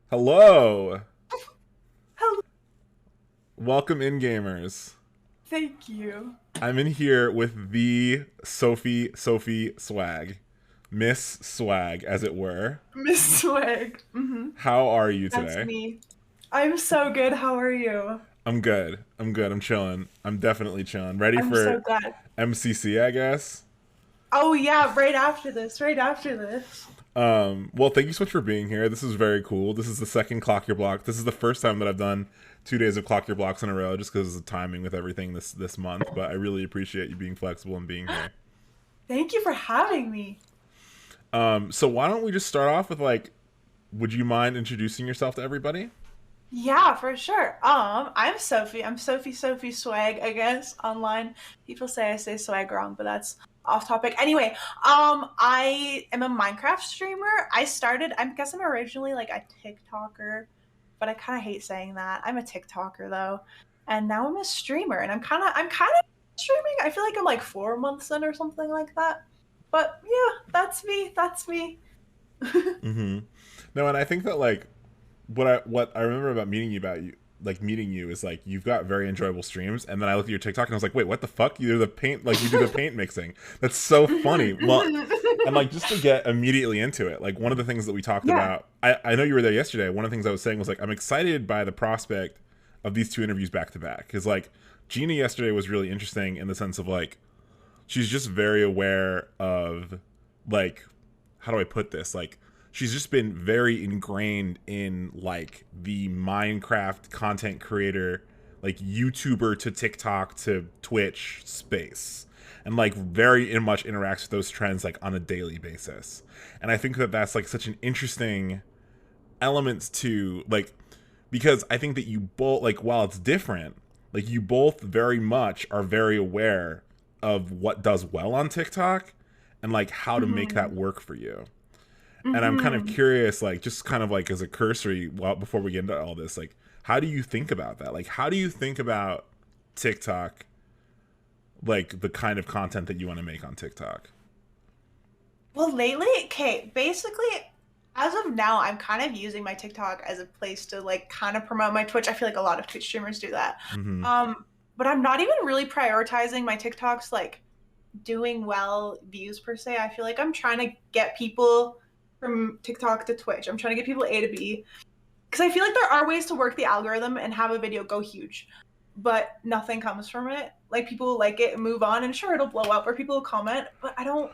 Hello! Hello. Welcome in, gamers. Thank you. I'm in here with the Sophie Swag. Miss Swag, as it were. Miss Swag. How are you That's today? me. I'm so good. How are you? I'm good. I'm good. I'm chilling. I'm definitely chilling. Ready I'm so for glad. MCC, I guess? Oh yeah, right after this. Right after this. Well, thank you so much for being here. This is very cool. This is the second Clock Your Block. This is the first time that I've done 2 days of Clock Your Blocks in a row just because of the timing with everything this month. But I really appreciate you being flexible and being here. Thank you for having me. So why don't we just start off with would you mind introducing yourself to everybody? Yeah, for sure. I'm Sophie. I'm sophiesophieswag, I guess, online. People say I say swag wrong, but that's off topic. Anyway, I am a Minecraft streamer. I guess I'm originally like a TikToker, but I kind of hate saying that. I'm a TikToker though. And now I'm a streamer and I'm kind of streaming. I feel like I'm like 4 months in or something like that. But yeah, that's me. That's me. Mm-hmm. No, and I think that what I remember about meeting you is like you've got very enjoyable streams, and then I looked at your TikTok and I was like, wait, what the fuck? You do the paint you do the paint mixing. That's so funny. Well, and just to get immediately into it, like one of the things that we talked Yeah. about, I know you were there yesterday. One of the things I was saying was like I'm excited by the prospect of these two interviews back to back because Gina yesterday was really interesting in the sense of she's just very aware of like how do I put this? She's just been very ingrained in the Minecraft content creator, like YouTuber to TikTok to Twitch space. And very much interacts with those trends on a daily basis. And I think that that's such an interesting element to because I think that you both while it's different, you both very much are very aware of what does well on TikTok and how to make that hmm work for you. And I'm kind of hmm curious, just kind of as a cursory, well, before we get into all this, how do you think about that? How do you think about TikTok, the kind of content that you want to make on TikTok? Well, lately, okay, basically, as of now, I'm kind of using my TikTok as a place to like kind of promote my Twitch. I feel like a lot of Twitch streamers do that. Mm-hmm. But I'm not even really prioritizing my TikToks like doing well views per se. I feel like I'm trying to get people from TikTok to Twitch. I'm trying to get people A to B because I feel like there are ways to work the algorithm and have a video go huge, but nothing comes from it. Like people will like it and move on, and sure it'll blow up or people will comment, but I don't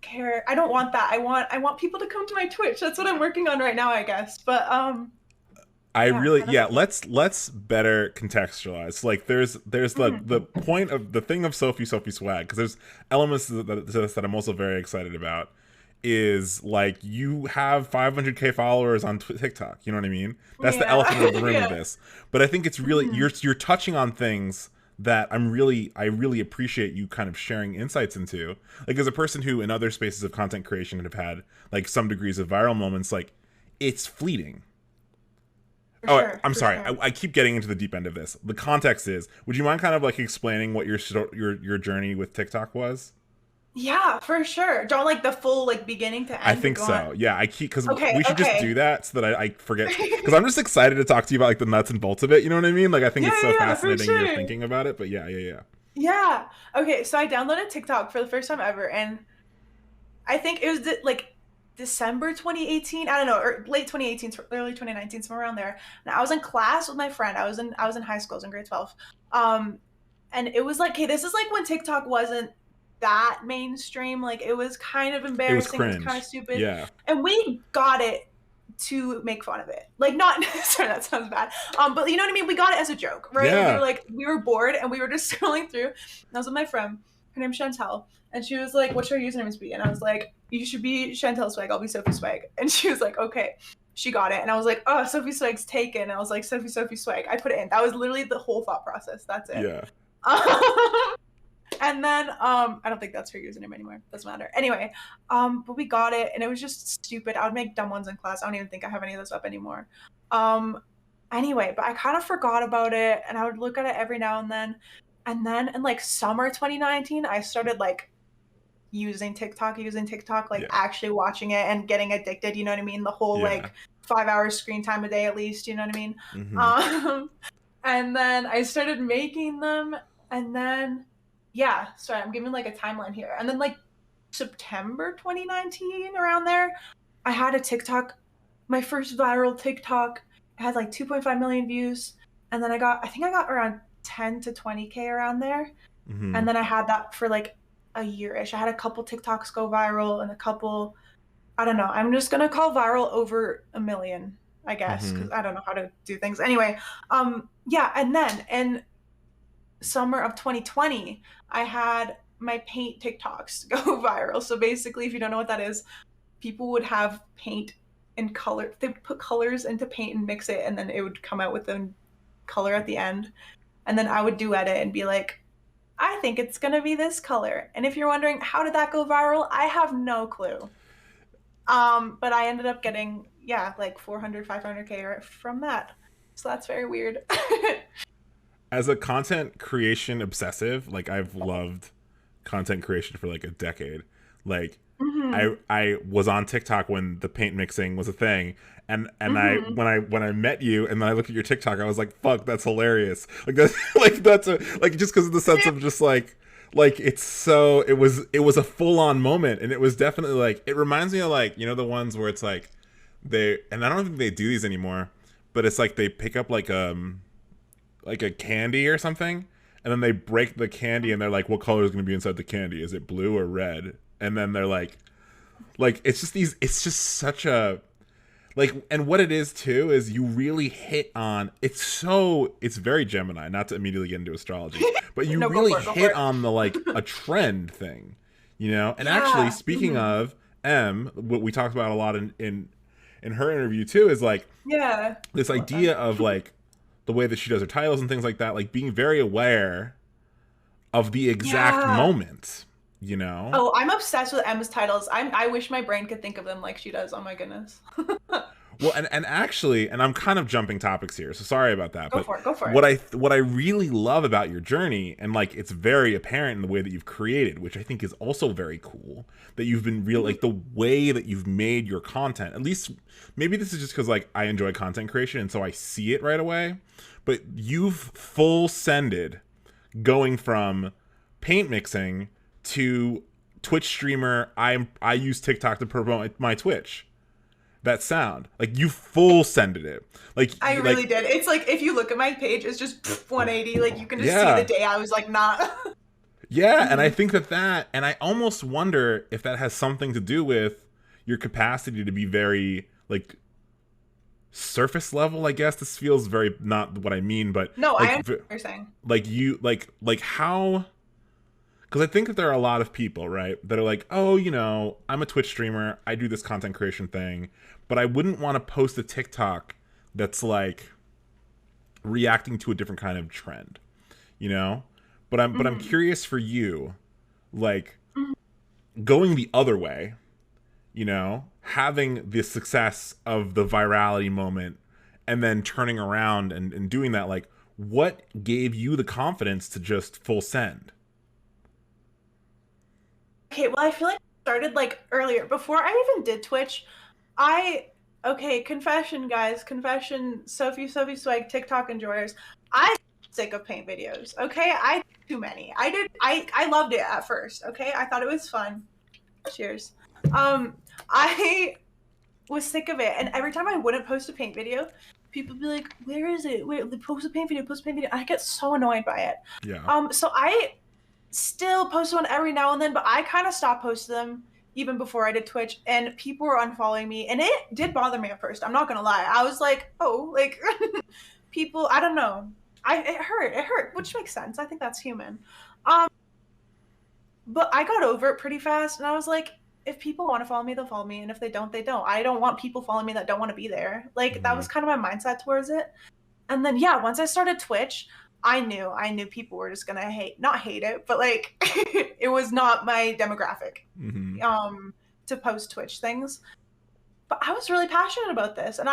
care. I don't want that. I want people to come to my Twitch. That's what I'm working on right now, I guess. But I yeah, really how yeah. about you? Let's better contextualize. There's the Mhm. point of the thing of Sophie Swag because there's elements to this that I'm also very excited about. Is you have 500K followers on TikTok. You know what I mean? That's the Yeah, elephant in the room of yeah. this. But I think it's really Mhm. you're touching on things that I really appreciate you kind of sharing insights into. As a person who in other spaces of content creation have had some degrees of viral moments, it's fleeting. For Oh, sure, I'm for sorry. sure. I keep getting into the deep end of this. The context is: would you mind kind of explaining what your journey with TikTok was? Yeah, for sure. Don't like the full like beginning to I end, but think go on. so. Yeah, I keep because Okay, we should just do okay. that so that I forget because I'm just excited to talk to you about the nuts and bolts of it. You know what I mean? I think Yeah, it's so yeah, yeah, for fascinating you're sure. thinking about it. But yeah. Yeah. Okay, so I downloaded TikTok for the first time ever, and I think it was like December 2018. I don't know, or late 2018, early 2019, somewhere around there. And I was in class with my friend. I was in high school. I was in grade 12. Um, and it was like, okay, this is like when TikTok wasn't that mainstream. Like it was kind of It was embarrassing. It was kind of cringe. stupid, Yeah. and we got it to make fun of it. Like not sorry, that sounds bad. But you know what I mean? We got it as a joke, right? Like we were Yeah. like we were bored and we were just scrolling through. And I was with my friend. Her name's Chantel. And she was like, what should our username be? And I was like, you should be Chantel Swag. I'll be Sophie Swag. And she was like, okay. She got it. And I was like, oh, Sophie Swag's taken. And I was like, Sophie Swag. I put it in. That was literally the whole thought process. That's it. Yeah. And then I don't think that's her username anymore. Doesn't matter. Anyway, but we got it and it was just stupid. I would make dumb ones in class. I don't even think I have any of those up anymore. Um anyway, but I kind of forgot about it and I would look at it every now and then. And then in like summer 2019, I started like using TikTok, like Yeah. actually watching it and getting addicted, you know what I mean? The whole Yeah. like 5 hours screen time a day at least, you know what I mean? Mm-hmm. Um, and then I started making them, and then yeah, sorry, I'm giving like a timeline here. And then like September 2019, around there, I had a TikTok, my first viral TikTok. It had like 2.5 million views. And then I think I got around 10 to 20K around there. Mm-hmm. And then I had that for like a year-ish. I had a couple TikToks go viral and a couple, I don't know. I'm just gonna call viral over a million, I guess, Mm-hmm. because I don't know how to do things. Anyway, yeah, and then in summer of 2020, I had my paint TikToks go viral. So basically, if you don't know what that is, people would have paint and color. They would put colors into paint and mix it, and then it would come out with a color at the end. And then I would duet it and be like, I think it's gonna be this color. And if you're wondering how did that go viral, I have no clue. But I ended up getting, yeah, like 400, 500K from that. So that's very weird. As a content creation obsessive, like I've loved content creation for like a decade. Like hmm I was on TikTok when the paint mixing was a thing, and I hmm when I met you and then I looked at your TikTok, I was like, fuck, that's hilarious. Like that's like that's a like just because of the sense of just like it's so it was a full on moment, and it was definitely like it reminds me of like the ones where it's like they and I don't think they do these anymore, but it's like they pick up like a candy or something, and then they break the candy and they're like, what color is going to be inside the candy? Is it blue or red? And then they're like it's just such a like, and what it is too is you really hit on it's very Gemini, not to immediately get into astrology, but you No, go really for it. Go for hit it. on the like a trend thing, and actually Yeah. speaking of what we talked about a lot in her interview too is like Yeah. this I love that. idea of like the way that she does her titles and things like that, like being very aware of the exact Yeah. moment, you know? Oh, I'm obsessed with Emma's titles. I wish my brain could think of them like she does. Oh my goodness. Well, and actually, and I'm kind of jumping topics here, so sorry about that. Go But for it. Go for it. what I really love about your journey, and like it's very apparent in the way that you've created, which I think is also very cool, that you've been real, like the way that you've made your content. At least maybe this is just because like I enjoy content creation, and so I see it right away. But you've full sended going from paint mixing to Twitch streamer. I use TikTok to promote my Twitch. That sound like you full sended it I really like did. It's like if you look at my page, it's just 180. Like you can just see the yeah, day I was like not. yeah. And I Mhm. think and I almost wonder if that has something to do with your capacity to be very like surface level. I guess this feels very not what I mean, but No, I like understand what you're saying. like you like how, because I think that there are a lot of people, right, that are like, oh, I'm a Twitch streamer, I do this content creation thing, but I wouldn't want to post a TikTok that's like reacting to a different kind of trend, you know? But I'm hmm curious for you, like hmm going the other way, having the success of the virality moment and then turning around and doing that, like what gave you the confidence to just full send? Okay, well, I feel like I started like earlier before I even did Twitch. I okay, confession, guys, confession. Sophie Swag TikTok enjoyers. I sick of paint videos. Okay, I did too many. I loved it at first. Okay, I thought it was fun. Cheers. Um, I was sick of it, and every time I wouldn't post a paint video, people would be like, "Where is it? Where post a paint video? Post a paint video." I get so annoyed by it. Yeah. So I still post one every now and then, but I kind of stopped posting them even before I did Twitch, and people were unfollowing me, and it did bother me at first. I'm not gonna lie. I was like, oh, like people. I don't know. It hurt, which makes sense. I think that's human. Um, but I got over it pretty fast, and I was like, if people want to follow me, they'll follow me, and if they don't, they don't. I don't want people following me that don't want to be there. Like that Mm-hmm. was kind of my mindset towards it. And then yeah, once I started Twitch, I knew people were just gonna not hate it, but like it was not my demographic Mm-hmm. um to post Twitch things. But I was really passionate about this, and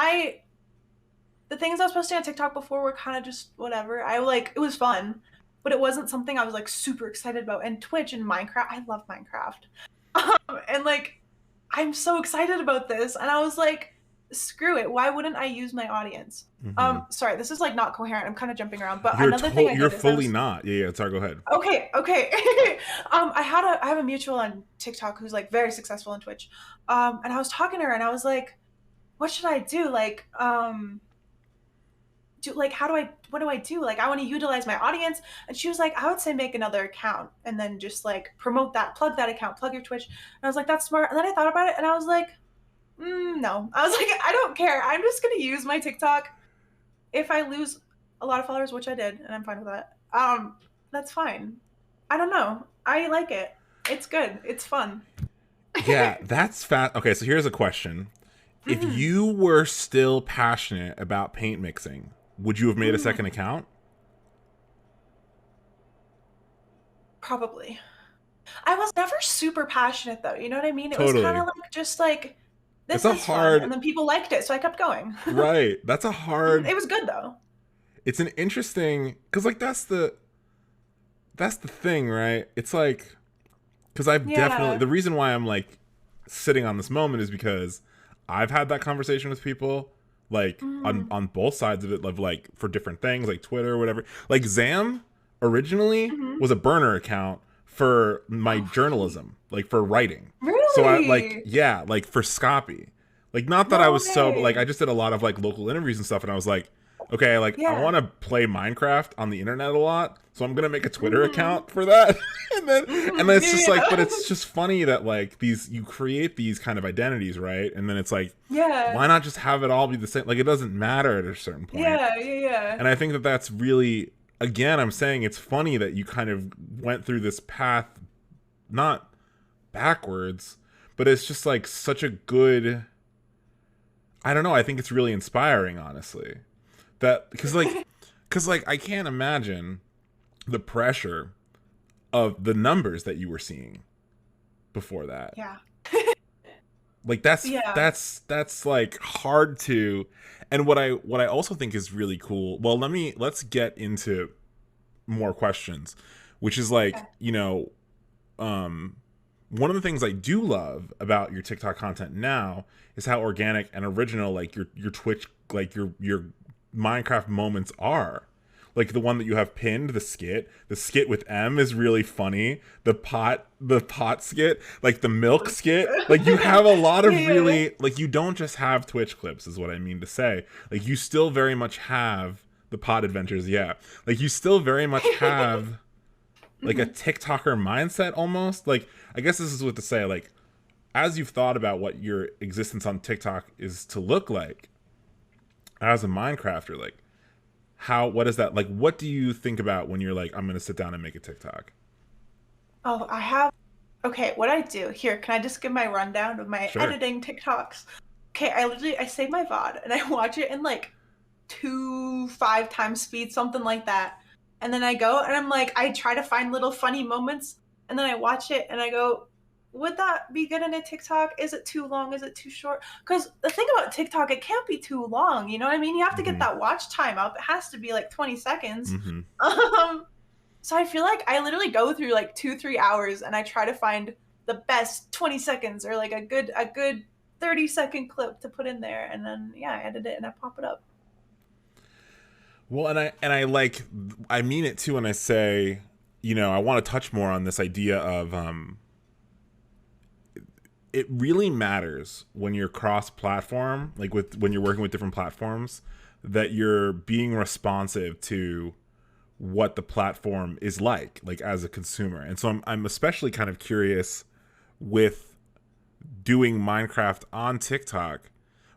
the things I was posting on TikTok before were kind of just whatever. I like it was fun. but it wasn't something I was like super excited about. And Twitch and Minecraft, I love Minecraft. And like, I'm so excited about this. And I was like, screw it. Why wouldn't I use my audience? Mm-hmm. Sorry, this is like not coherent. I'm kind of jumping around. But another thing I You're did is I fully was not. Yeah, yeah. Sorry, go ahead. okay, okay. I have a mutual on TikTok who's like very successful on Twitch. And I was talking to her and I was like, what should I do? Like, how do I what do I do? Like I want to utilize my audience. And she was like, I would say make another account and then just like promote that, plug that account, plug your Twitch. And I was like, that's smart. And then I thought about it and I was like, no. I was like, I don't care. I'm just gonna use my TikTok. If I lose a lot of followers, which I did, and I'm fine with that, that's fine. I don't know. I like it. It's good. It's fun. Yeah, that's fat. Okay, so here's a question. If Mhm. you were still passionate about paint mixing, would you have made a second Mm, account? probably. I was never super passionate though. You know what I mean? It was kind Totally. of like just like It's this a is fun, and hard, then people liked it, so I kept going. right. That's a hard, It was good though. it's an interesting, because like that's the thing, right? It's like, because I've definitely, Yeah. the reason why I'm like sitting on this moment is because I've had that conversation with people like Mm. on both sides of it, of like for different things like Twitter or whatever. Like Zam originally Hmm. was a burner account for my Oh, really? journalism, like for writing. So I like, Really? yeah, like for Scopy. Like not that I No was so, but like I way. just did a lot of like local interviews and stuff, and I was like, okay, like I Yeah. want to play Minecraft on the internet a lot, so I'm gonna make a Twitter Hmm. account for that. And then it's just Yeah. like, but Yeah. it's just funny that like these, you create these kind of identities, right? And then it's like, Yeah. why not just have it all be the same? Like it doesn't matter at a certain point. Yeah. Yeah. Yeah. And I think that that's really, again, I'm saying it's funny that you kind of went through this path, not backwards, but it's just like such a good, I don't know, I think it's really inspiring, honestly. That because like I can't imagine the pressure of the numbers that you were seeing before that. Yeah. Like Yeah. that's like hard to, and what I also think is really cool. Well, let's get into more questions, which is like, Okay. um one of the things I do love about your TikTok content now is how organic and original like your Twitch, like your Minecraft moments are. Like the one that you have pinned, the skit with M is really funny. The pot skit, like the milk skit, like you have a lot Yeah. of Yeah. really, like you don't just have Twitch clips, is what I mean to say. Like you still very much have the pot adventures, yeah. Like you still very much have like a Hmm. TikToker mindset almost. Like I guess this is what to say. Like as you've thought about what your existence on TikTok is to look like as a Minecrafter, like what is that like? What do you think about when you're like, I'm gonna sit down and make a TikTok? Oh, I have. Okay, what I do here? Can I just give my rundown of my Sure. editing TikToks? Okay, I save my VOD and I watch it in like 5 times speed, something like that. And then I go and I'm like, I try to find little funny moments, and then I watch it and I go, would that be good in a TikTok? Is it too long? Is it too short? Because the thing about TikTok, it can't be too long. You know what I mean? You have to get Mm-hmm. that watch time up. It has to be like 20 seconds. Mm-hmm. Um, so I feel like I literally go through like 2, 3 hours and I try to find the best 20 seconds or like a good 30-second clip to put in there, and then yeah, I edit it and I pop it up. Well, and I like, I mean it too when I say, I want to touch more on this idea of it really matters when you're cross platform, like when you're working with different platforms, that you're being responsive to what the platform is like as a consumer. And so I'm especially kind of curious with doing Minecraft on TikTok.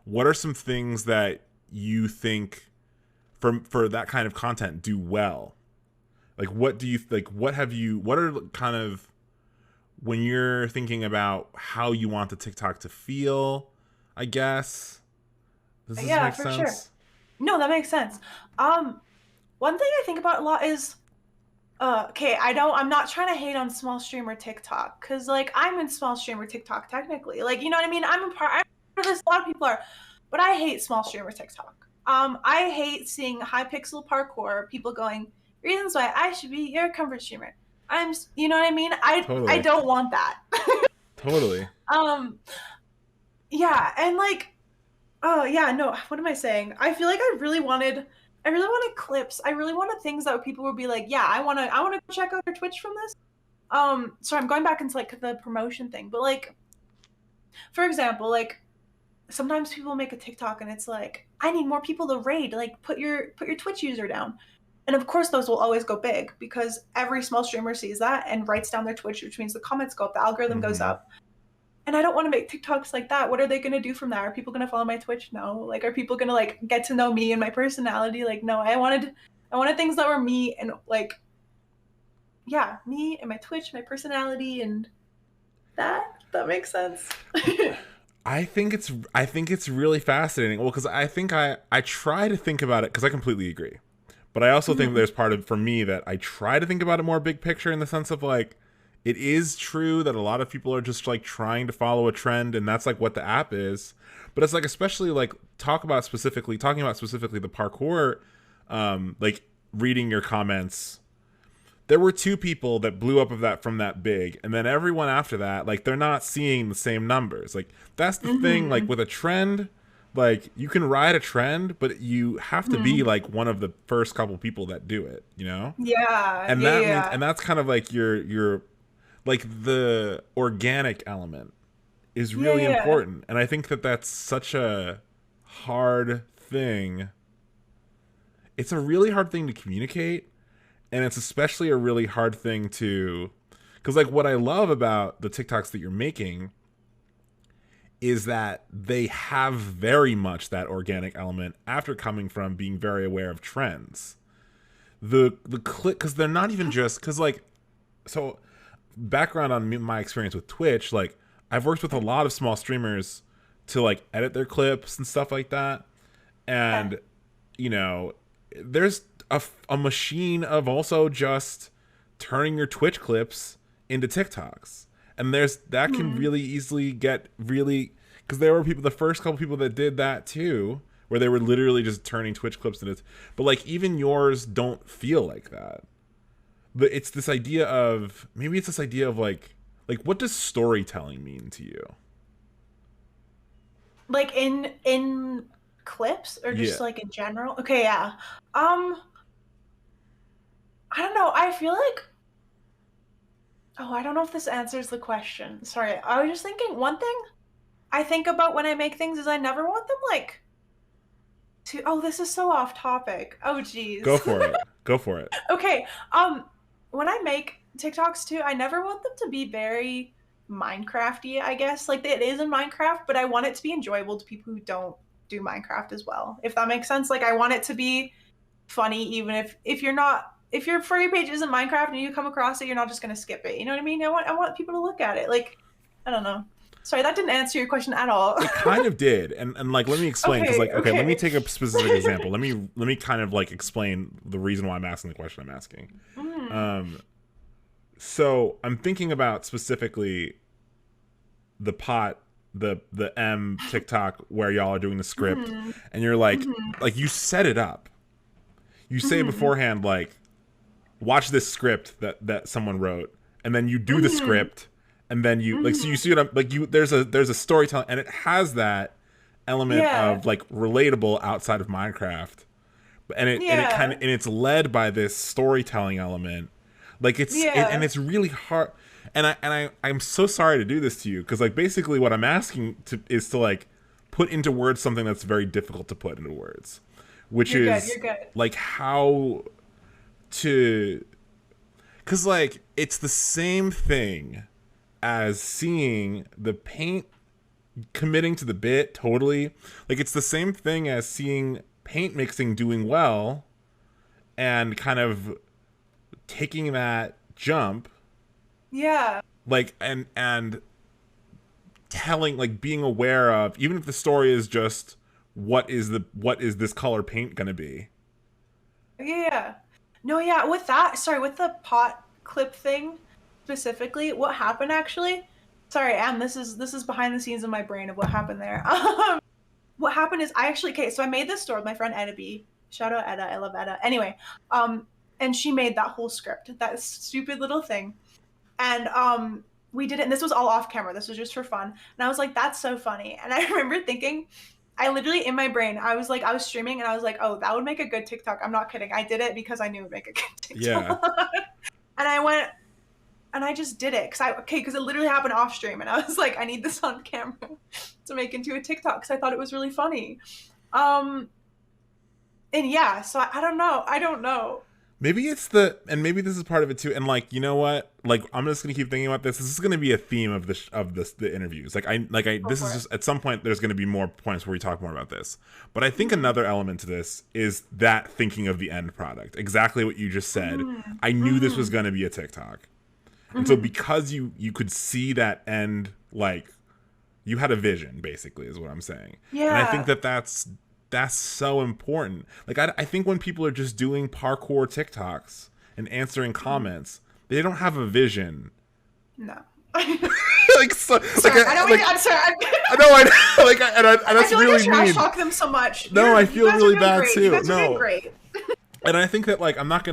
What are some things that you think for that kind of content do well? Like what do you like what are kind of, when you're thinking about how you want the TikTok to feel, I guess. Does this Yeah, make for sure. sense? No, that makes sense. Um, One thing I think about a lot is okay, I'm not trying to hate on small streamer TikTok because like I'm in small streamer TikTok technically. Like, you know what I mean? I'm of this, a lot of people are, but I hate small streamer TikTok. I hate seeing high pixel parkour, people going, reasons why I should be your comfort streamer. You know what I mean? I Totally. don't want that. Totally. um, yeah, and like, oh yeah, no, what am I saying? I feel like I really wanted clips. I really wanted things that people would be like, yeah, I wanna check out your Twitch from this. So I'm going back into like the promotion thing, but like, for example, like sometimes people make a TikTok and it's like, I need more people to raid. Like, put your Twitch user down. And of course, those will always go big because every small streamer sees that and writes down their Twitch, which means the comments go up, the algorithm goes Hmm. up. And I don't want to make TikToks like that. What are they gonna do from that? Are people gonna follow my Twitch? No. Like, are people gonna like get to know me and my personality? Like, no. I wanted things that were me and like, yeah, me and my Twitch, my personality, and that. That makes sense. I think it's really fascinating. Well, because I think I try to think about it because I completely agree, but I also think Mhm. there's part of for me that I try to think about it more big picture in the sense of like it is true that a lot of people are just like trying to follow a trend and that's like what the app is, but it's like especially like talking about specifically the parkour, like reading your comments, there were two people that blew up of that from that big, and then everyone after that, like they're not seeing the same numbers. Like that's the thing, like Mhm. with a trend, like you can ride a trend, but you have to be Mhm. like one of the first couple people that do it, you know? Yeah. And that means Yeah. and that's kind of like your like the organic element is Yeah. really Yeah. important. And I think that that's such a hard thing. It's a really hard thing to communicate, and it's especially a really hard thing to because like what I love about the TikToks that you're making is that they have very much that organic element after coming from being very aware of trends. The click because they're not even just because like so background on my experience with Twitch, like I've worked with a lot of small streamers to like edit their clips and stuff like that, Okay. and you know, there's a machine of also just turning your Twitch clips into TikToks. And there's that can Mhm. really easily get really because there were people the first couple people that did that too, where they were literally just turning Twitch clips into but like even yours don't feel like that. But it's this idea of maybe it's this idea of like what does storytelling mean to you? Like in clips or Yeah. just like in general? Okay, yeah. Um, I don't know. I feel like I don't know if this answers the question. Sorry. I was just thinking one thing I think about when I make things is I never want them like to this is so off topic. Oh Go geez. for it. Go for it. Okay. When I make TikToks too, I never want them to be very Minecrafty, I guess. Like it is in Minecraft, but I want it to be enjoyable to people who don't do Minecraft as well. If that makes sense. Like I want it to be funny even if you're not if your For You page isn't Minecraft and you come across it, you're not just gonna skip it. You know what I mean? I want people to look at it. Like I don't know. Sorry, that didn't answer your question at all. It kind of did, and like let me explain because Okay, like okay, let me okay. take a specific example. Let me kind of like explain the reason why I'm asking the question I'm asking. Mm. Um, so I'm thinking about specifically the pot the M TikTok where y'all are doing the script, Mm-hmm. and you're Mm-hmm. like you set it up. You say Mm-hmm. beforehand like watch this script that someone wrote, and then you do the Mm-hmm. script, and then you like so you Mm-hmm. see what I'm like you there's a storytelling, and it has that element Yeah. of like relatable outside of Minecraft, and it kind Yeah. of and it's led by this storytelling element, like and Yeah. it's really hard. I'm so sorry to do this to you because like basically what I'm asking to is to like put into words something that's very difficult to put into words, which You're good. is You're good. like how to because like it's the same thing as seeing the paint committing to the bit totally, like it's the same thing as seeing paint mixing doing well and kind of taking that jump Yeah. like and telling like being aware of even if the story is just what is this color paint gonna be. Yeah. No, yeah, with that, sorry, with the pot clip thing specifically, what happened actually? Sorry, Em, this is behind the scenes in my brain of what happened there. What happened is I actually okay, so I made this store with my friend Etta B. Shout out Etta, I love Etta. Anyway, and she made that whole script, that stupid little thing. And we did it, and this was all off camera. This was just for fun. And I was like, that's so funny. And I remember thinking, I literally in my brain, I was streaming, and I was like, oh, that would make a good TikTok. I'm not kidding. I did it because I knew it would make a good Yeah. TikTok. And I went, and I just did it because it literally happened off stream, and I was like, I need this on camera to make into a TikTok because I thought it was really funny. And yeah, so I don't know. I don't know. Maybe and maybe this is part of it too. And like, you know what? Like, I'm just gonna keep thinking about this. This is gonna be a theme of the interviews. This is just, at some point there's gonna be more points where we talk more about this. But I think another element to this is that thinking of the end product. Exactly what you just said. I knew this was gonna be a TikTok, and so because you could see that end, like, you had a vision, basically, is what I'm saying. Yeah. And I think that's so important. Like, I think when people are just doing parkour TikToks and answering comments, they don't have a vision. No. Like, so, sorry, like, I don't. I'm sorry. I know. I like, and that's I feel really like I trash mean. talk them so much. No, I feel really bad great. too. You guys are No. doing great. And I think that, like, I'm not,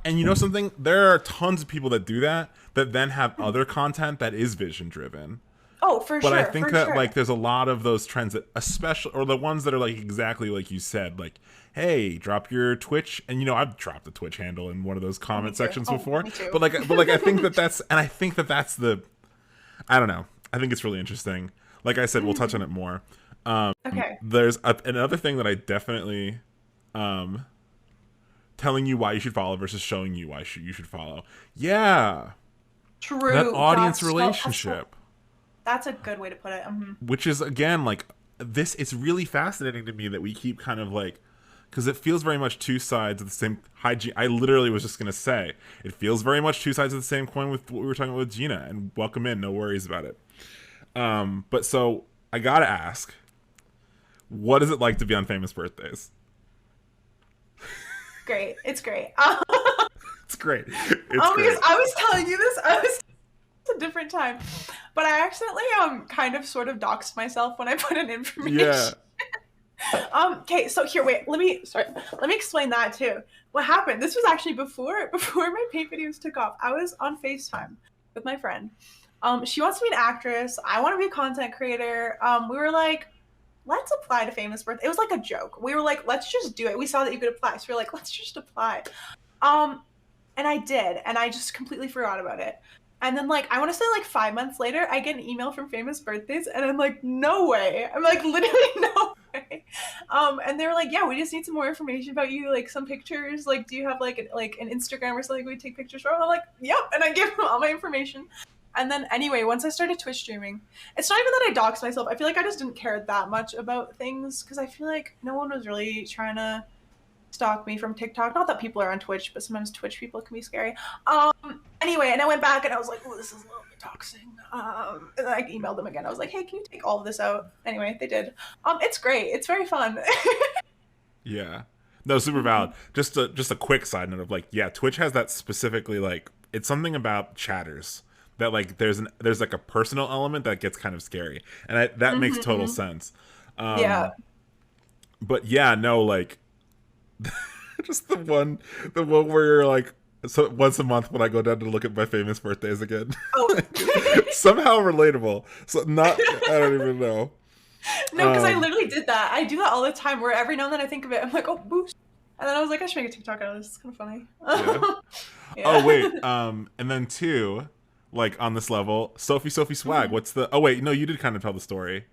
and you know something? There are tons of people that do that then have other content that is vision driven. Oh, for sure. But I think that like there's a lot of those trends that, especially, or the ones that are like exactly like you said, like, hey, drop your Twitch, and you know, I've dropped the Twitch handle in one of those comment sections before. Me too. But I think that's the, I don't know. I think it's really interesting. Like I said, we'll touch on it more. Okay. There's another thing that I definitely, telling you why you should follow versus showing you why you should follow. Yeah. True. That audience relationship. That's a good way to put it. Mm-hmm. Which is, again, like, this, it's really fascinating to me that we keep kind of like, because it feels very much two sides of the same hygiene. I literally was just going to say, it feels very much two sides of the same coin with what we were talking about with Gina, and welcome in, no worries about it. But so, I gotta ask, what is it like to be on Famous Birthdays? Great. It's great. It's great. Because I was telling you this, it's a different time, but I accidentally kind of sort of doxed myself when I put in information. Yeah. Okay, so here, wait, let me explain that too. What happened? This was actually before my paint videos took off. I was on FaceTime with my friend. She wants to be an actress. I want to be a content creator. We were like, let's apply to Famous Birthday. It was like a joke. We were like, let's just do it. We saw that you could apply, so we were like, let's just apply. And I did, and I just completely forgot about it. And then, like, I want to say, like, 5 months later, I get an email from Famous Birthdays, and I'm like, no way. I'm like, literally no way. And they were like, yeah, we just need some more information about you, like, some pictures. Like, do you have, like an Instagram or something we take pictures from? I'm like, yep. And I give them all my information. And then, anyway, once I started Twitch streaming, it's not even that I doxed myself. I feel like I just didn't care that much about things, because I feel like no one was really trying to stalk me from TikTok. Not that people are on Twitch, but sometimes Twitch people can be scary. Anyway, and I went back and I was like, oh, this is a little bit doxing. And I emailed them again. I was like, hey, can you take all of this out? Anyway, they did. It's great. It's very fun. Yeah. No, super valid. Just a quick side note of, like, yeah, Twitch has that specifically, like, it's something about chatters that, like, there's like a personal element that gets kind of scary, and that makes total sense. Yeah. But yeah, no, like, just the one where you're like, so once a month when I go down to look at my Famous Birthdays again. Oh. Somehow relatable. So I don't even know. No, because I literally did that. I do that all the time, where every now and then I think of it, I'm like, oh, boost. And then I was like, I should make a TikTok out of this. It's kind of funny. Yeah. Yeah. Oh, wait. And then two, like, on this level, sophiesophieswag. What's the... Oh, wait. No, you did kind of tell the story.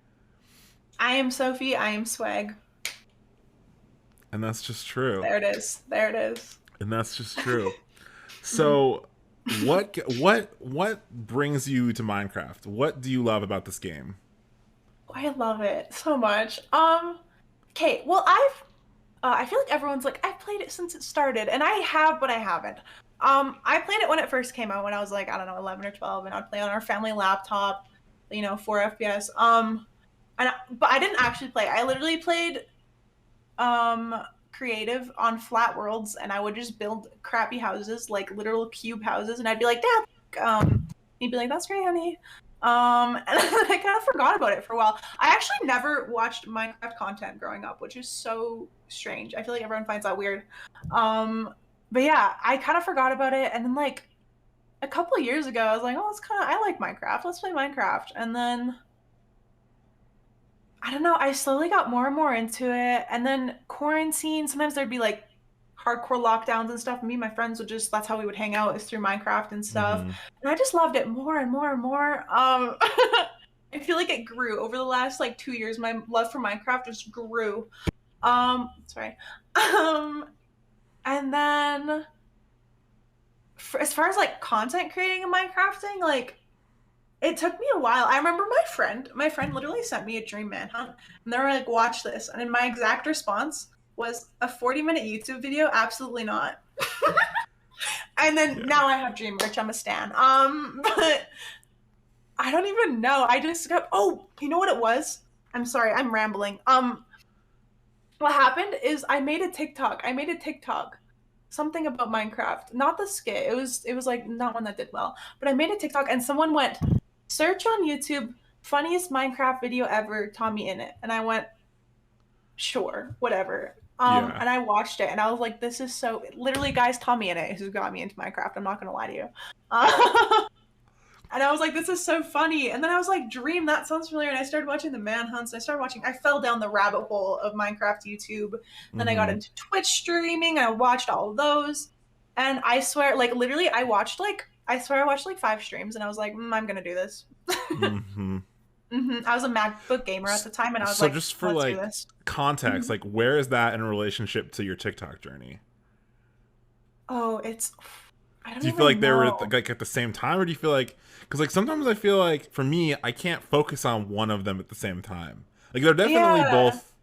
I am Sophie. I am swag. And that's just true. There it is. There it is. And that's just true. So, what brings you to Minecraft? What do you love about this game? I love it so much. Okay, well, I feel like everyone's like, I've played it since it started, and I have, but I haven't. I played it when it first came out, when I was like, I don't know, 11 or 12, and I'd play on our family laptop, 4 FPS. But I didn't actually play. I literally played creative on flat worlds, and I would just build crappy houses, like literal cube houses, and I'd be like, Dad, he'd be like, that's great, honey. And I kind of forgot about it for a while. I actually never watched Minecraft content growing up, which is so strange. I feel like everyone finds that weird. but yeah, I kind of forgot about it, and then like a couple of years ago, I was like, oh, it's kind of I like Minecraft. Let's play Minecraft, and then I don't know. I slowly got more and more into it, and then quarantine. Sometimes there'd be like hardcore lockdowns and stuff. Me and my friends would just that's how we would hang out is through Minecraft and stuff. Mm-hmm. And I just loved it more and more and more. I feel like it grew over the last like 2 years. My love for Minecraft just grew. Sorry. Um, and then as far as like content creating and Minecrafting, like it took me a while. I remember my friend literally sent me a dream manhunt, and they were like, "Watch this," and then my exact response was a 40-minute YouTube video. Absolutely not. And then Yeah. now I have dream merch. I'm a stan. But I don't even know. I just got. Oh, you know what it was? I'm sorry. I'm rambling. What happened is I made a TikTok. Something about Minecraft, not the skit. It was like not one that did well. But I made a TikTok, and someone went search on YouTube funniest Minecraft video ever, Tommy in it, and I went sure, whatever. Yeah. And I watched it, and I was like, this is so literally, guys, Tommy in it, who got me into Minecraft. I'm not gonna lie to you. And I was like, this is so funny. And then I was like, Dream, that sounds familiar. And I started watching the manhunts. I fell down the rabbit hole of Minecraft YouTube. Then I got Mm-hmm. into Twitch streaming. I watched all of those. And I swear, like, literally, I swear I watched like 5 streams. And I was like, I'm going to do this. Mm-hmm. I was a MacBook gamer at the time. And I was So like, just for let's do like this. context, Mhm. like where is that in relationship to your TikTok journey? Oh, I don't Do you feel like even they were know. like at the same time, or do you feel like because like sometimes I feel like for me I can't focus on one of them at the same time. Like they're definitely Yeah. both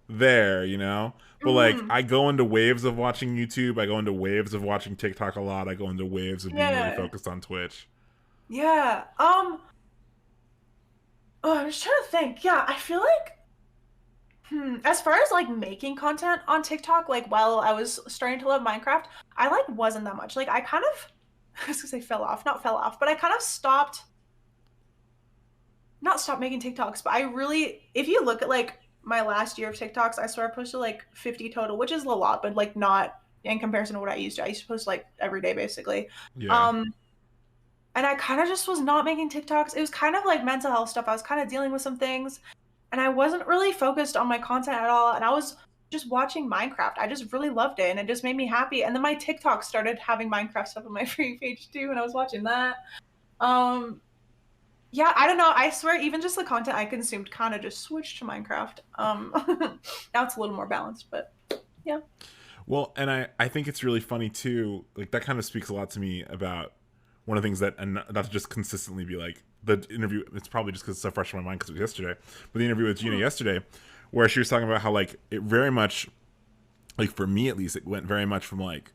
there, you know. But like hmm I go into waves of watching YouTube, I go into waves of watching TikTok a lot, I go into waves of being really Yeah. focused on Twitch. Yeah. Oh, I'm just trying to think. Yeah, I feel like as far as like making content on TikTok, like while I was starting to love Minecraft, I like wasn't that much. Like I kind of I was gonna say fell off, not fell off, but I kind of not stopped making TikToks, but I really if you look at like my last year of TikToks, I swear I posted like 50 total, which is a lot, but like not in comparison to what I used to. I used to post like every day basically. Yeah. Um and I kind of just was not making TikToks. It was kind of like mental health stuff. I was kind of dealing with some things and I wasn't really focused on my content at all. And I was just watching Minecraft. I just really loved it and it just made me happy. And then my TikTok started having Minecraft stuff on my free page too, and I was watching that. Um, yeah, I don't know. I swear, even just the content I consumed kind of just switched to Minecraft. Now it's a little more balanced, but yeah. Well, and I think it's really funny too. Like that kind of speaks a lot to me about one of the things that, and not to just consistently be like the interview. It's probably just because it's so fresh in my mind because it was yesterday. But the interview with Gina yesterday, where she was talking about how like it very much, like for me at least, it went very much from like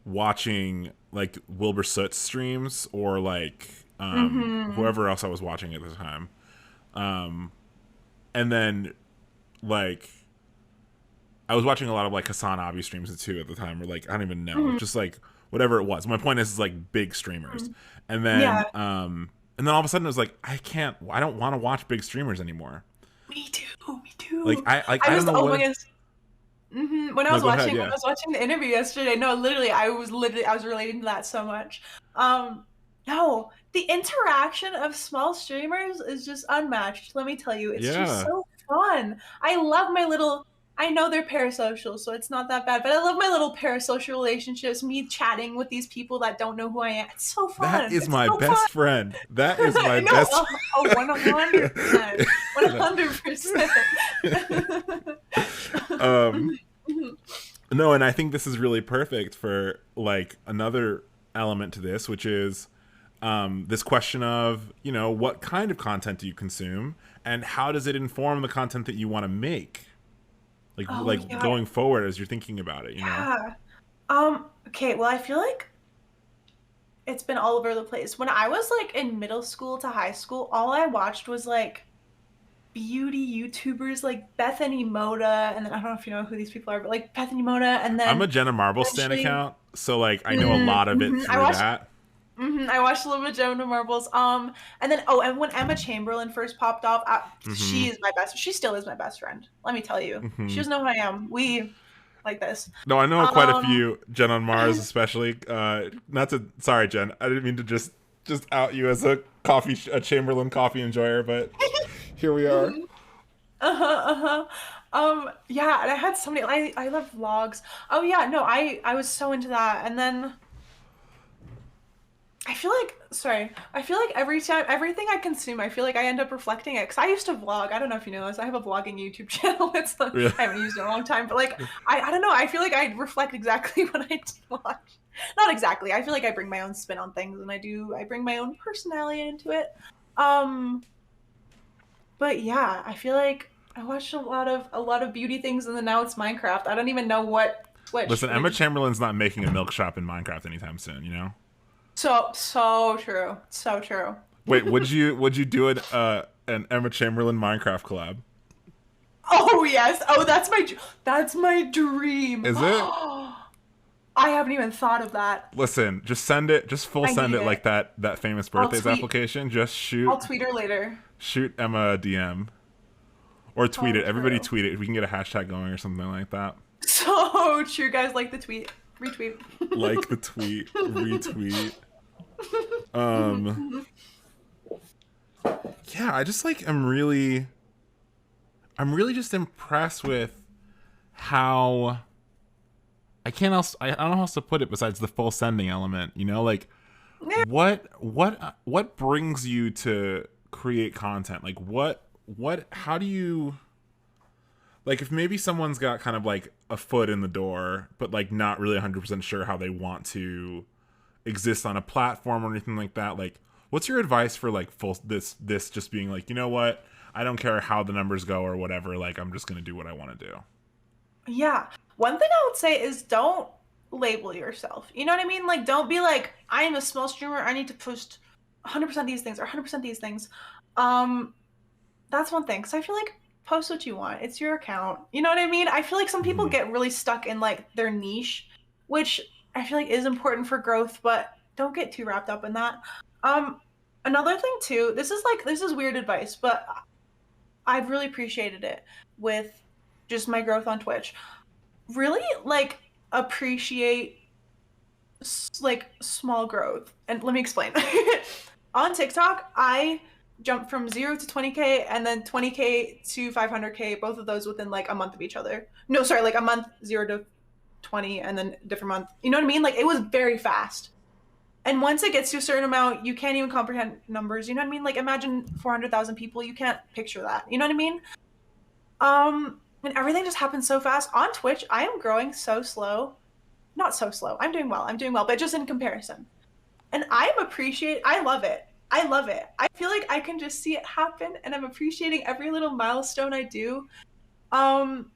watching like Wilbur Soot's streams or like Mm-hmm. whoever else I was watching at the time, and then like I was watching a lot of like Hassan Abi streams too at the time, or like I don't even know, Mm-hmm. just like whatever it was. My point is like big streamers, Yeah, and then all of a sudden it was like I don't want to watch big streamers anymore. me too. Me Like too. I I don't just know oh what my it. goodness. When I No, was go ahead. watching when I Yeah, was watching the interview yesterday, no, literally, I was relating to that so much. No, the interaction of small streamers is just unmatched. Let me tell you, it's just yeah. so fun. I love my little. I know they're parasocial, so it's not that bad. But I love my little parasocial relationships. Me chatting with these people that don't know who I am. It's so That fun. is It's my so fun. best friend. That is my No, best. 100%, one No. hundred percent. um, no, and I think this is really perfect for like another element to this, which is this question of what kind of content do you consume, and how does it inform the content that you want to make, Oh like yeah, going forward as you're thinking about it. yeah. Okay, well, I feel like it's been all over the place. When I was like in middle school to high school, all I watched was like beauty YouTubers like Bethany Moda, and then I don't know if you know who these people are, but like Bethany Moda, and I'm a then Jenna Marbles stan eventually, account, so like I know a lot of it I through watched. that. I watched a little bit of Jonah Marbles. And then and when Emma Chamberlain first popped off, Mm-hmm. she is my best. She still is my best friend. Let me tell you, she Mm-hmm. doesn't know who I am. like this. No, I know quite a Um, few. Jen on Mars, especially. Not to. Sorry, Jen. I didn't mean to just out you as a Chamberlain coffee enjoyer, but here we are. uh-huh, uh-huh. Yeah, and I had so many. I love vlogs. Oh yeah, no, I was so into that, and then I feel like, sorry, I feel like every time, everything I consume, I feel like I end up reflecting it. Cause I used to vlog. I don't know if you know this. I have a vlogging YouTube channel. Really? I haven't used it in a long time, but like, I don't know. I feel like I reflect exactly what I watch. Not exactly. I feel like I bring my own spin on things, and I bring my own personality into it. Um, but yeah, I feel like I watched a lot of beauty things, and then now it's Minecraft. I don't even know what Twitch Listen, Emma would. Chamberlain's not making a milk shop in Minecraft anytime soon. You know. So true. So true. Wait, would you do an Emma Chamberlain Minecraft collab? Oh yes. Oh, that's my dream. Is it? I haven't even thought of that. Listen, just send it, just full I send need it like it. that famous I'll birthdays tweet. application. Just I'll tweet her later. shoot Emma a DM or tweet So it. Everybody true. tweet it. We can get a hashtag going or something like that. So true, guys. Like the tweet. Retweet. Like the tweet, retweet. Um, yeah, I just like I'm really just impressed with how I don't know how else to put it besides the full sending element. You know, like Yeah. what brings you to create content? Like what how do you like if maybe someone's got kind of like a foot in the door but like not really 100% sure how they want to exist on a platform or anything like that, like what's your advice for like full this just being like, you know what, I don't care how the numbers go or whatever, like I'm just gonna do what I want to do. Yeah. One thing I would say is don't label yourself. You know what I mean? Like, don't be like, I am a small streamer. I need to post 100% these things or 100% these things. Um, that's one thing. Because I feel like post what you want. It's your account. You know what I mean? I feel like some people Mm-hmm. get really stuck in like their niche, which I feel like is important for growth, but don't get too wrapped up in that. Um, Another thing too, this is weird advice, but I've really appreciated it with just my growth on Twitch. Really like appreciate like small growth. And let me explain. On TikTok, I jumped from 0 to 20K and then 20K to 500K, both of those within like a month of each other. No, sorry, like a month 0 to 20 and then a different month. You know what I mean? Like it was very fast. And once it gets to a certain amount, you can't even comprehend numbers. You know what I mean? Like imagine 400,000 people, you can't picture that. You know what I mean? And everything just happens so fast. On Twitch, I am growing so slow. Not so slow. I'm doing well. I'm doing well, but just in comparison. And I love it. I love it. I feel like I can just see it happen and I'm appreciating every little milestone I do. Um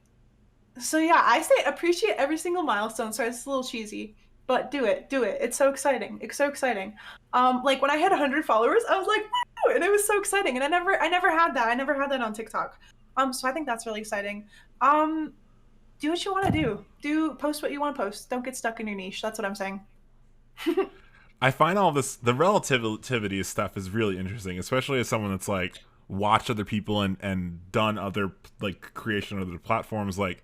so yeah, I say appreciate every single milestone. Sorry, it's a little cheesy, but do it. Do it. It's so exciting. It's so exciting. Like when I had 100 followers, I was like, woo! And it was so exciting. And I never had that. I never had that on TikTok. So I think that's really exciting. Um, do what you want to do. Do post what you want to post. Don't get stuck in your niche. That's what I'm saying. I find all this the relativity stuff is really interesting, especially as someone that's like watched other people and done other like creation of other platforms. Like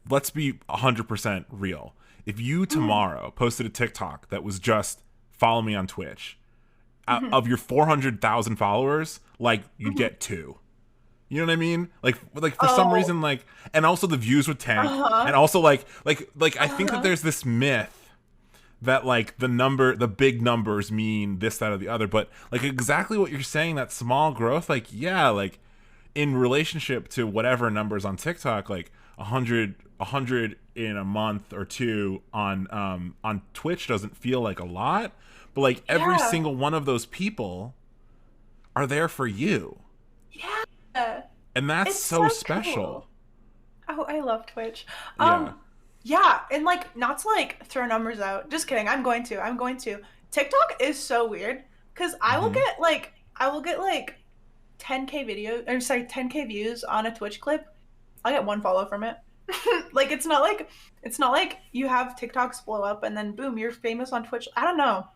let's be 100% real. If you Mhm, tomorrow posted a TikTok that was just follow me on Twitch, mhm, of your 400,000 followers, like you'd mhm. get two. You know what I mean? Like for some Oh, reason, like, and also the views would tank, uh-huh, and also like I think that uh-huh. there's this myth that like the big numbers mean this, that, or the other, but like exactly what you're saying, that small growth, like yeah, like in relationship to whatever numbers on TikTok, like a hundred in a month or two on Twitch doesn't feel like a lot, but like every Yeah, single one of those people are there for you, yeah. and that's It's so so special. cool. Oh, I love Twitch. Yeah. Yeah, and like not to like throw numbers out. Just kidding. I'm going to. I'm going to. TikTok is so weird because Hmm. I will get like 10K video or sorry 10K views on a Twitch clip. I'll get one follow from it. Like it's not like you have TikToks blow up and then boom, you're famous on Twitch. I don't know.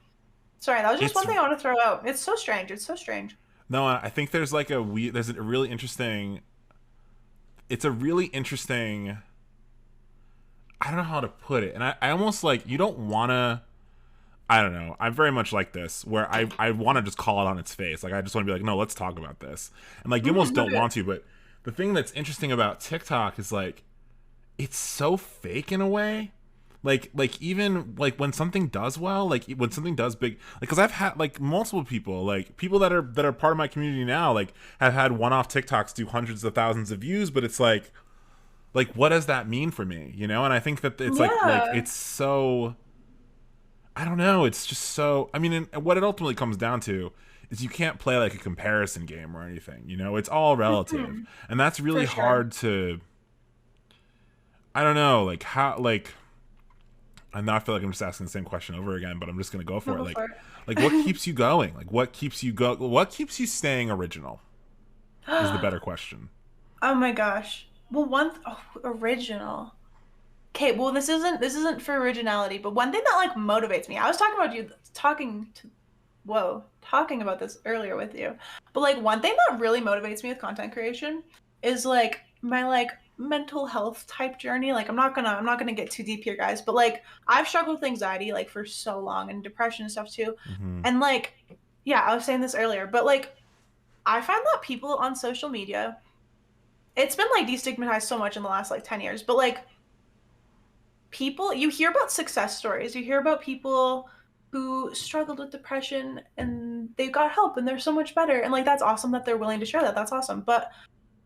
Sorry, that was just It's one thing I want to throw out. It's so strange. It's so strange. no, I think there's like there's a really interesting it's a really interesting, I don't know how to put it. And I almost like, you don't want to, I don't know. I'm very much like this, where I want to just call it on its face. Like, I just want to be like, no, let's talk about this. And like, you almost don't want to, but the thing that's interesting about TikTok is like, it's so fake in a way. Like even like when something does well, like when something does big, like, because I've had like multiple people, like people that are part of my community now, like have had one-off TikToks do hundreds of thousands of views, but it's like what does that mean for me, you know? And I think that it's like it's so, I don't know, it's just so, I mean, and what it ultimately comes down to is you can't play like a comparison game or anything, you know? It's all relative, and that's really hard to, I don't know, like how, like, and now I feel like I'm just asking the same question over again, but I'm just gonna go for it. Like what keeps you going? Like what keeps you staying original? Is the better question. Oh my gosh. Well, original. Okay, well this isn't for originality, but one thing that like motivates me. I was talking about this earlier with you. But like one thing that really motivates me with content creation is like my like mental health type journey. Like I'm not gonna get too deep here, guys, but like I've struggled with anxiety like for so long, and depression and stuff too. And like, yeah, I was saying this earlier, but like I find that people on social media, it's been like destigmatized so much in the last like 10 years, but like people, you hear about success stories, you hear about people who struggled with depression and they got help and they're so much better, and like that's awesome that they're willing to share that. That's awesome. But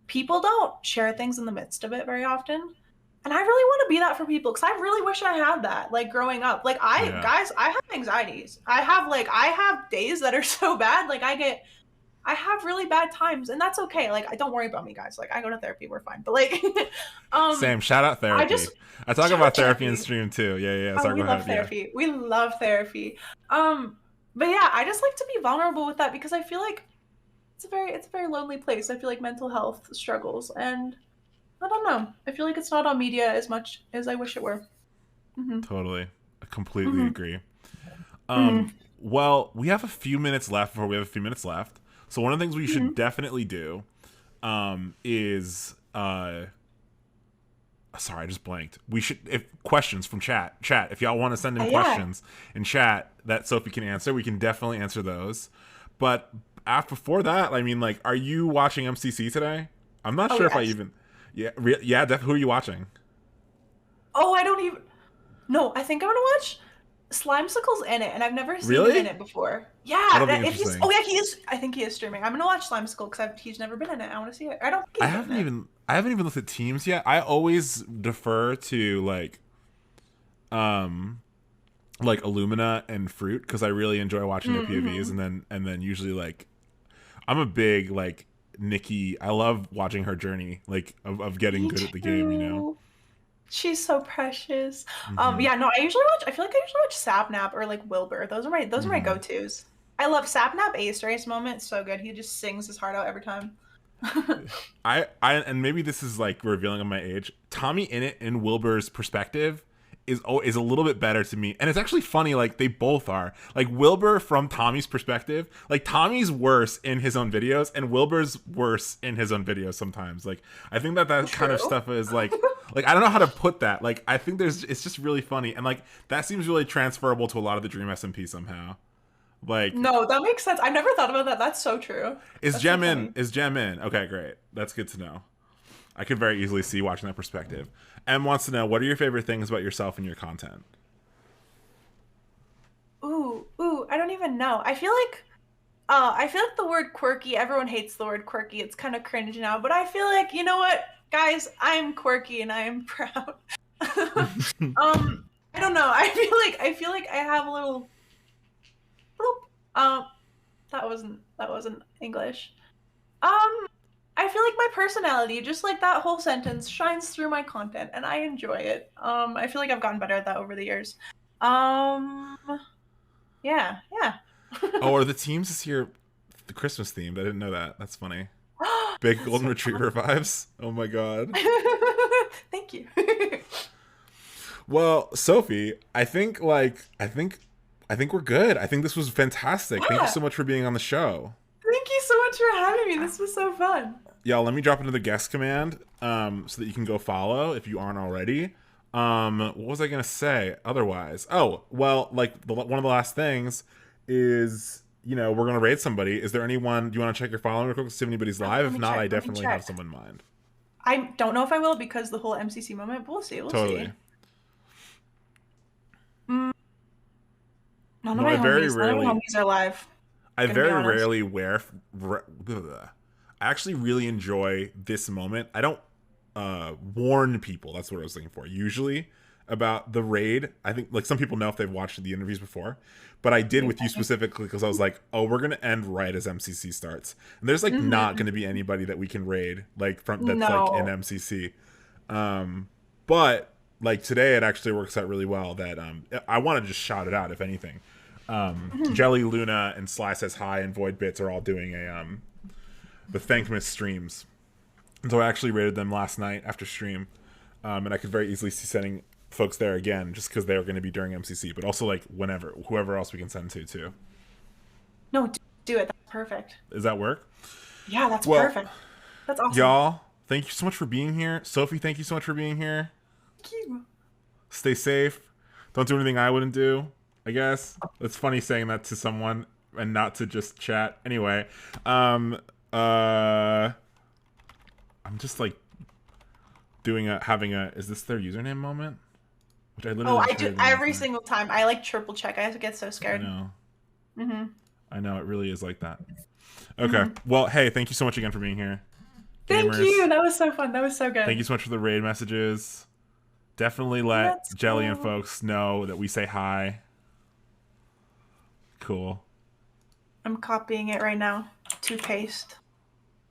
people don't share things in the midst of it very often. And I really want to be that for people, because I really wish I had that, like growing up. Like guys, I have anxieties. I have days that are so bad. Like I have really bad times, and that's okay. Like, don't worry about me, guys. Like, I go to therapy, we're fine. But like, same. Shout out therapy. I talk about therapy in stream too. Yeah. Sorry, we love therapy. Yeah. We love therapy. But yeah, I just like to be vulnerable with that, because I feel like it's a very lonely place. I feel like mental health struggles, and I don't know. I feel like it's not on media as much as I wish it were. Totally. I completely agree. Well, we have a few minutes left. So one of the things we should definitely do is sorry, I just blanked. We should, if questions from chat, if y'all want to send in questions in chat that Sophie can answer, we can definitely answer those. But before that, I mean, like, are you watching MCC today? I'm not sure if I even. Who are you watching? Oh, I don't even. No, I think I'm gonna watch Slimesicle's in it, and I've never seen him in it before. Yeah, if he's. Oh yeah, he is. I think he is streaming. I'm gonna watch Slimesicle because he's never been in it. I want to see it. I don't. Think I haven't even looked at teams yet. I always defer to like Illumina and Fruit, because I really enjoy watching their POVs, and then usually like I'm a big like Nikki. I love watching her journey, like of getting good at the game, you know. She's so precious. Yeah, no, I feel like I usually watch Sapnap or like Wilbur. Those are my go-tos. I love Sapnap Ace Race moment. So good. He just sings his heart out every time. I and maybe this is like revealing of my age. Tommy Innit in Wilbur's perspective is a little bit better to me, and it's actually funny. Like they both are. Like Wilbur from Tommy's perspective, like Tommy's worse in his own videos, and Wilbur's worse in his own videos sometimes. Like I think that kind of stuff is like I don't know how to put that. Like I think it's just really funny, and like that seems really transferable to a lot of the Dream SMP somehow. Like no, that makes sense. I've never thought about that. That's so true. Is Gem in? Okay, great. That's good to know. I could very easily see watching that perspective. Em wants to know, what are your favorite things about yourself and your content? Ooh, I don't even know. I feel like the word quirky, everyone hates the word quirky. It's kind of cringe now, but I feel like, you know what, guys, I'm quirky and I am proud. I don't know. I feel like I have a little that wasn't English. I feel like my personality, just like that whole sentence, shines through my content, and I enjoy it. I feel like I've gotten better at that over the years. Yeah. Oh, are the teams this year the Christmas themed? I didn't know that. That's funny. Big golden retriever vibes. Oh my god. Thank you. Well, Sophie, I think we're good. I think this was fantastic. Yeah. Thank you so much for being on the show. Thank you so much for having me. This was so fun. Y'all, let me drop into the guest command so that you can go follow if you aren't already. What was I gonna say otherwise? Oh, well, like one of the last things is, we're gonna raid somebody. Is there anyone? Do you want to check your following real quick to see if anybody's live? Let If me not, check. I Let me definitely have check. someone in mind. I don't know if I will because the whole MCC moment, but we'll see. We'll Totally. see. Mm, none of No, my I very homies. None of my rarely. homies are live. I Gonna be very honest. rarely wear. I actually really enjoy this moment. I don't warn people. That's what I was looking for. Usually about the raid. I think like some people know if they've watched the interviews before, but I did with you specifically because I was like, oh, we're gonna end right as MCC starts, and there's like not Mm-hmm. gonna be anybody that we can raid like from that's like in No. MCC. But like today, it actually works out really well. That I want to just shout it out if anything. Mhm. Jelly Luna and Sly Says Hi and Void Bits are all doing the Thankmas streams. And so I actually rated them last night after stream, and I could very easily see sending folks there again just because they are going to be during MCC, but also like whenever, whoever else we can send to too. No, do it. That's perfect. Does that work? Yeah, that's Well, perfect. That's awesome. y'all, thank you so much for being here. Sophie, thank you so much for being here. Thank you. Stay safe. Don't do anything I wouldn't do. I guess it's funny saying that to someone and not to just chat. Anyway, uh, I'm just like doing having a is this their username moment? Which I Oh, literally I just do created them last every night. single time. I like triple check. I get so I scared. know. Mm-hmm. I know it really is like that. Okay. Mm-hmm. Well, hey, thank you so much again for being here. Thank you. Gamers, That was so fun. That was so thank good. you so much for the raid messages. Definitely let Let's Jelly and go. folks know that we say hi. Cool. I'm copying it right now to paste.